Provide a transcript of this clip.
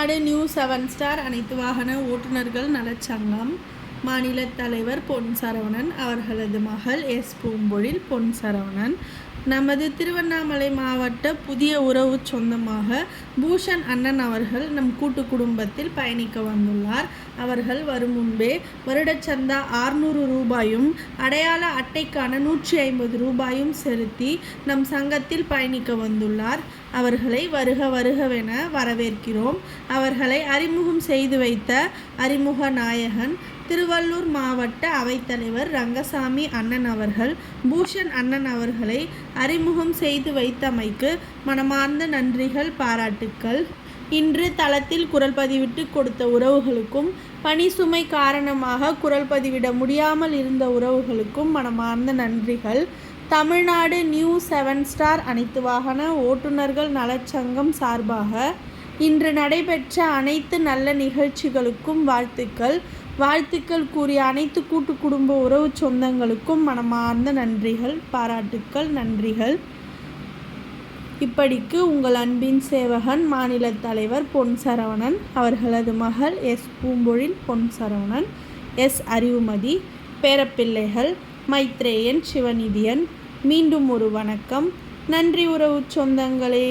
Tamil Nadu new 7 star அனைத்து வாகன ஓட்டுநர்கள் நலச்சங்கம் மாநில தலைவர் பொன் சரவணன் அவர்களது மகள் எஸ் பூம்பொழில் பொன் சரவணன் நமது திருவண்ணாமலை மாவட்ட புதிய உறவு சொந்தமாக பூஷன் அண்ணன் அவர்கள் நம் கூட்டு குடும்பத்தில் பயணிக்க வந்துள்ளார். அவர்கள் வரும் முன்பே வருடச்சந்தா 600 ரூபாயும் அடையாள அட்டைக்கான 150 ரூபாயும் செலுத்தி நம் சங்கத்தில் பயணிக்க வந்துள்ளார். அவர்களை வருக வருகவென வரவேற்கிறோம். அவர்களை அறிமுகம் செய்து வைத்த அறிமுக நாயகன் திருவள்ளூர் மாவட்ட அவைத்தலைவர் ரங்கசாமி அண்ணன் அவர்கள் பூஷன் அண்ணன் அவர்களை அறிமுகம் செய்து வைத்தமைக்கு மனமார்ந்த நன்றிகள், பாராட்டுக்கள். இன்று தளத்தில் குரல் பதிவிட்டு கொடுத்த உறவுகளுக்கும், பணி சுமை காரணமாக குரல் பதிவிட முடியாமல் இருந்த உறவுகளுக்கும் மனமார்ந்த நன்றிகள். தமிழ்நாடு நியூ 7 ஸ்டார் அனைத்து வாகன ஓட்டுநர்கள் நலச்சங்கம் சார்பாக இன்று நடைபெற்ற அனைத்து நல்ல நிகழ்ச்சிகளுக்கும் வாழ்த்துக்கள் கூறிய அனைத்து கூட்டு குடும்ப உறவு சொந்தங்களுக்கும் மனமார்ந்த நன்றிகள், பாராட்டுக்கள், நன்றிகள். இப்படிக்கு உங்கள் அன்பின் சேவகன் மாநில தலைவர் பொன் சரவணன், அவர்களது மகள் எஸ் பூம்பொழில் பொன் சரவணன், எஸ் அறிவுமதி, பேரப்பிள்ளைகள் மைத்ரேயன், சிவநிதியன். மீண்டும் ஒரு வணக்கம். நன்றி உறவு சொந்தங்களே.